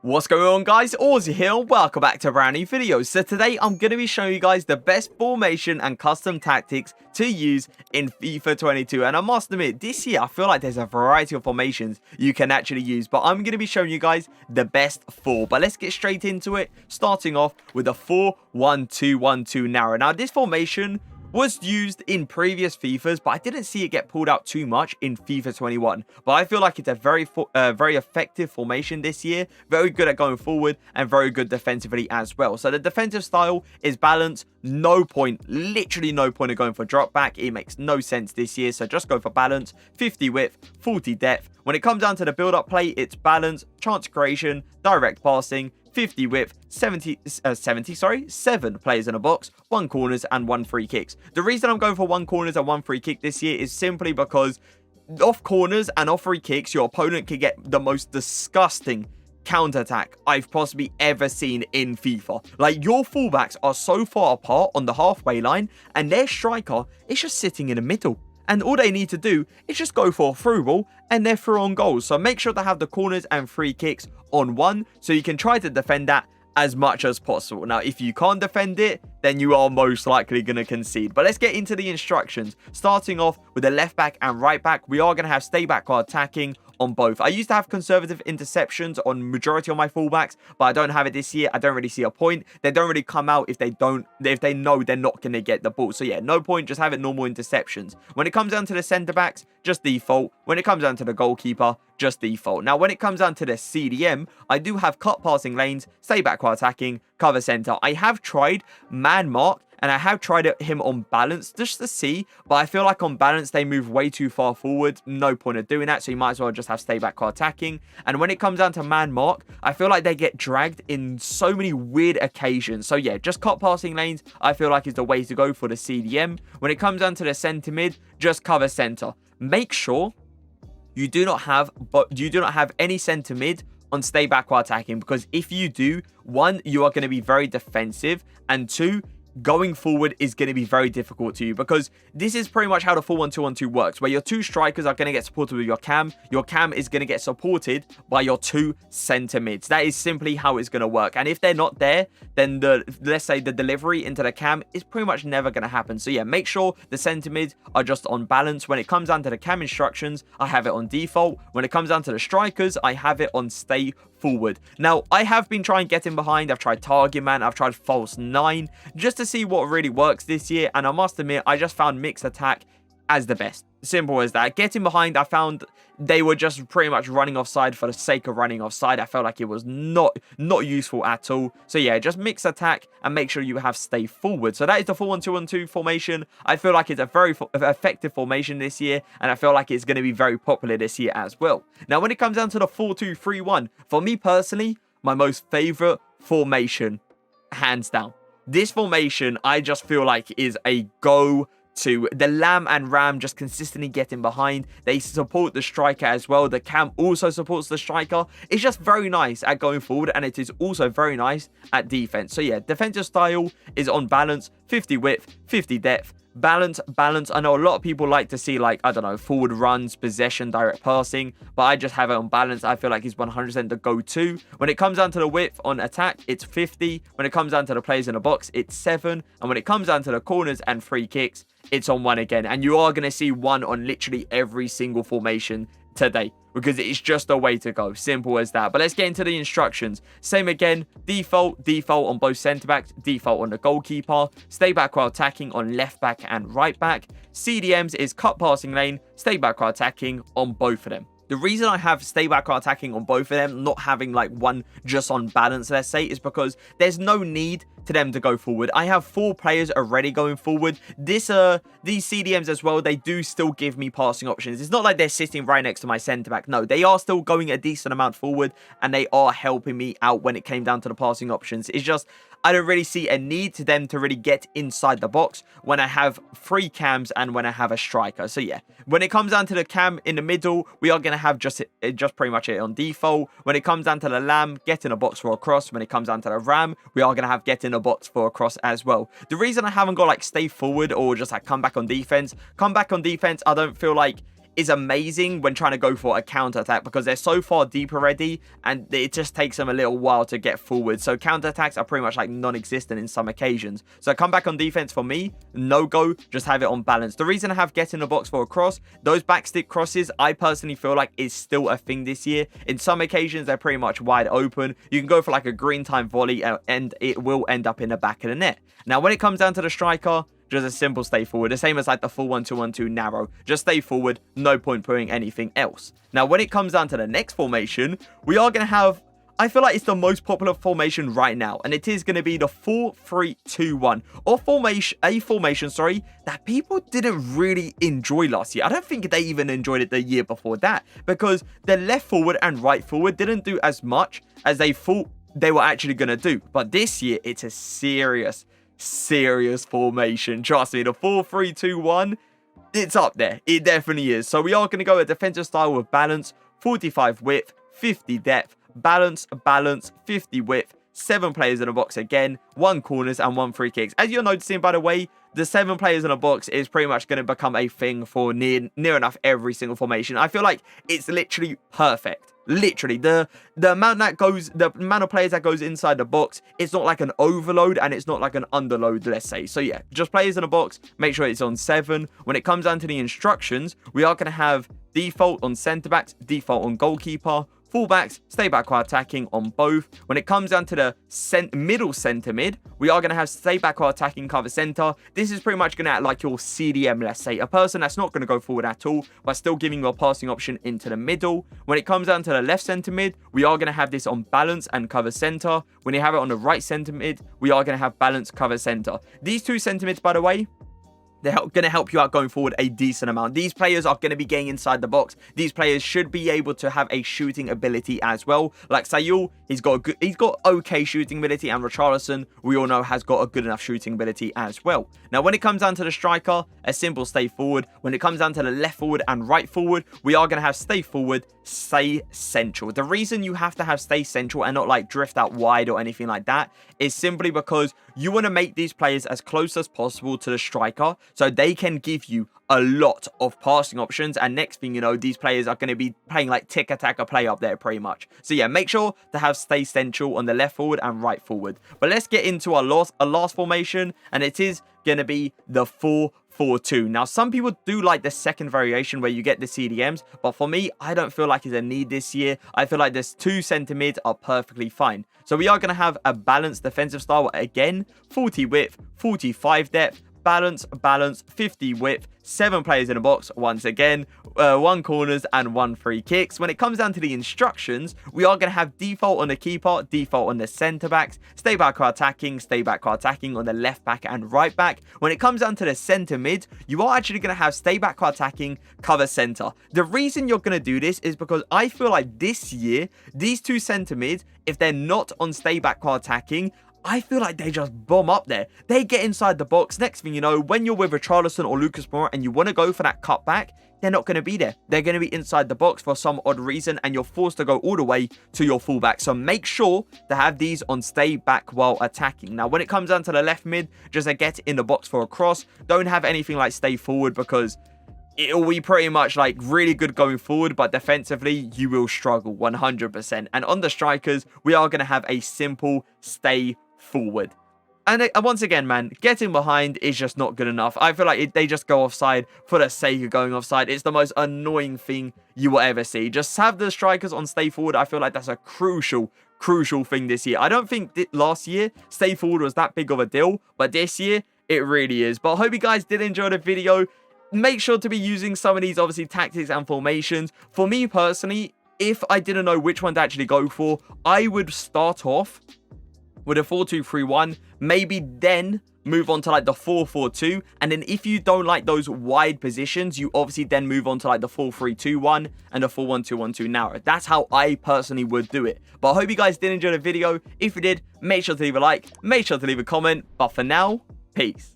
What's going on, guys? Aussie here, welcome back to a brand new video. So today I'm going to be showing you guys the best formation and custom tactics to use in FIFA 22. And I must admit, this year I feel like there's a variety of formations you can actually use, but I'm going to be showing you guys the best four. But let's get straight into it, starting off with a 4-1-2-1-2 narrow. Now this formation was used in previous FIFAs, but I didn't see it get pulled out too much in FIFA 21. But I feel like it's a very effective formation this year. Very good at going forward and very good defensively as well. So the defensive style is balanced. No point, literally no point of going for drop back. It makes no sense this year. So just go for balance, 50 width, 40 depth. When it comes down to the build-up play, it's balance, chance creation, direct passing, 50 width, 7 players in a box, 1 corners and 1 free kicks. The reason I'm going for 1 corners and 1 free kick this year is simply because off corners and off free kicks, your opponent can get the most disgusting counter-attack I've possibly ever seen in FIFA. Like, your fullbacks are so far apart on the halfway line and their striker is just sitting in the middle. And all they need to do is just go for a through ball and they're through on goals. So make sure to have the corners and free kicks on 1 so you can try to defend that as much as possible. Now, if you can't defend it, then you are most likely going to concede. But let's get into the instructions. Starting off with the left back and right back, we are going to have stay back or attacking on both. I used to have conservative interceptions on majority of my fullbacks, but I don't have it this year. I don't really see a point. They don't really come out if they know they're not going to get the ball. So yeah, no point. Just have it normal interceptions. When it comes down to the centre backs, just default. When it comes down to the goalkeeper, just default. Now, when it comes down to the CDM, I do have cut passing lanes, stay back while attacking, cover centre. I have tried man mark, and I have tried him on balance just to see, but I feel like on balance, they move way too far forward. No point of doing that, so you might as well just have stay back while attacking. And when it comes down to man mark, I feel like they get dragged in so many weird occasions. So yeah, just cut passing lanes, I feel like is the way to go for the CDM. When it comes down to the centre mid, just cover centre. Make sure you do not have any centre mid on stay back while attacking, because if you do, 1, you are going to be very defensive, and 2, going forward is going to be very difficult to you, because this is pretty much how the 4-1-2-1-2 works, where your 2 strikers are going to get supported with your cam is going to get supported by your 2 center mids. That is simply how it's going to work. And if they're not there, then let's say the delivery into the cam is pretty much never going to happen. So yeah, make sure the center mids are just on balance. When it comes down to the cam instructions, I have it on default. When it comes down to the strikers, I have it on stay forward. Now, I have been trying getting behind. I've tried target man, I've tried false 9 just to see what really works this year, and I must admit, I just found mixed attack as the best. Simple as that. Getting behind, I found they were just pretty much running offside for the sake of running offside. I felt like it was not useful at all. So yeah, just mix attack and make sure you have stay forward. So that is the 4-1-2-1-2 formation. I feel like it's a very effective formation this year, and I feel like it's going to be very popular this year as well. Now, when it comes down to the 4-2-3-1, for me personally, my most favorite formation, hands down. This formation, I just feel like is a go-to. The Lamb and Ram just consistently getting behind. They support the striker as well. The cam also supports the striker. It's just very nice at going forward, and it is also very nice at defense. So yeah, defensive style is on balance, 50 width, 50 depth. Balance. I know a lot of people like to see, like, I don't know, forward runs, possession, direct passing, but I just have it on balance. I feel like it's 100% the go-to. When it comes down to the width on attack, it's 50. When it comes down to the players in the box, it's 7. And when it comes down to the corners and free kicks, it's on 1 again. And you are going to see 1 on literally every single formation today, because it's just a way to go. Simple as that. But let's get into the instructions. Same again, default on both centre backs, default on the goalkeeper, stay back while attacking on left back and right back. CDMs is cut passing lane, stay back while attacking on both of them. The reason I have stay back while attacking on both of them, not having like 1 just on balance, let's say, is because there's no need to them to go forward. I have 4 players already going forward. These CDMs as well, they do still give me passing options. It's not like they're sitting right next to my centre back. No, they are still going a decent amount forward, and they are helping me out when it came down to the passing options. It's just I don't really see a need to them to really get inside the box when I have 3 cams and when I have a striker. So yeah, when it comes down to the cam in the middle, we are going to have just pretty much it on default. When it comes down to the Lamb, get in a box for a cross. When it comes down to the Ram, we are going to have get in a box for a cross as well. The reason I haven't got like stay forward or just like come back on defense, I don't feel like is amazing when trying to go for a counter-attack because they're so far deep already and it just takes them a little while to get forward. So counter-attacks are pretty much like non-existent in some occasions. So come back on defense for me, no go, just have it on balance. The reason I have get in the box for a cross, those backstick crosses, I personally feel like is still a thing this year. In some occasions, they're pretty much wide open. You can go for like a green time volley and it will end up in the back of the net. Now, when it comes down to the striker, just a simple stay forward, the same as like the full 1-2-1-2 narrow. Just stay forward, no point putting anything else. Now, when it comes down to the next formation, we are going to have, I feel like it's the most popular formation right now, and it is going to be the 4-3-2-1, or a formation, that people didn't really enjoy last year. I don't think they even enjoyed it the year before that, because the left forward and right forward didn't do as much as they thought they were actually going to do. But this year, it's a serious formation. Trust me, the 4-3-2-1, it's up there. It definitely is. So we are going to go a defensive style with balance, 45 width, 50 depth, balance, 50 width, 7 players in a box again, 1 corners and 1 free kicks. As you're noticing, by the way, the 7 players in a box is pretty much going to become a thing for near enough every single formation. I feel like it's literally perfect. Literally, the amount of players that goes inside the box, it's not like an overload and it's not like an underload, let's say. So yeah, just players in a box, make sure it's on 7. When it comes down to the instructions, we are going to have default on centre backs, default on goalkeeper, fullbacks, stay back while attacking on both. When it comes down to the middle centre mid, we are going to have stay back while attacking, cover centre. This is pretty much going to act like your CDM, let's say. A person that's not going to go forward at all, but still giving you a passing option into the middle. When it comes down to the left centre mid, we are going to have this on balance and cover centre. When you have it on the right centre mid, we are going to have balance, cover centre. These 2 centre mids, by the way, they're going to help you out going forward a decent amount. These players are going to be getting inside the box. These players should be able to have a shooting ability as well. Like Sayul, he's got okay shooting ability, and Richarlison, we all know, has got a good enough shooting ability as well. Now, when it comes down to the striker, a simple stay forward. When it comes down to the left forward and right forward, we are going to have stay forward, stay central. The reason you have to have stay central and not like drift out wide or anything like that is simply because you want to make these players as close as possible to the striker so they can give you a lot of passing options, and next thing you know, these players are going to be playing like tick-a-tack play up there pretty much. So yeah, make sure to have stay central on the left forward and right forward. But let's get into our last formation, and it is going to be the 4-4-2. Now, some people do like the second variation where you get the CDMs, but for me, I don't feel like it's a need this year. I feel like there's 2 centre mids are perfectly fine. So we are going to have a balanced defensive style again, 40 width, 45 depth, balance, 50 width, 7 players in a box once again, 1 corners and 1 free kicks. When it comes down to the instructions, we are going to have default on the keeper, default on the centre backs, stay back or attacking on the left back and right back. When it comes down to the centre mid, you are actually going to have stay back or attacking, cover centre. The reason you're going to do this is because I feel like this year, these 2 centre mids, if they're not on stay back or attacking, I feel like they just bomb up there. They get inside the box. Next thing you know, when you're with Richarlison or Lucas Mohr and you want to go for that cutback, they're not going to be there. They're going to be inside the box for some odd reason, and you're forced to go all the way to your fullback. So make sure to have these on stay back while attacking. Now, when it comes down to the left mid, just a get in the box for a cross. Don't have anything like stay forward because it'll be pretty much like really good going forward, but defensively you will struggle 100%. And on the strikers, we are going to have a simple stay forward. And once again, man, getting behind is just not good enough. I feel like they just go offside for the sake of going offside. It's the most annoying thing you will ever see. Just have the strikers on stay forward. I feel like that's a crucial thing this year. I don't think last year stay forward was that big of a deal, but this year it really is. But I hope you guys did enjoy the video. Make sure to be using some of these, obviously, tactics and formations. For me personally, if I didn't know which one to actually go for, I would start off with a 4-2-3-1, maybe then move on to like the 4-4-2, and then if you don't like those wide positions, you obviously then move on to like the 4-3-2-1 and the 4-1-2-1-2 narrow. That's how I personally would do it. But I hope you guys did enjoy the video. If you did, make sure to leave a like, make sure to leave a comment, but for now, peace.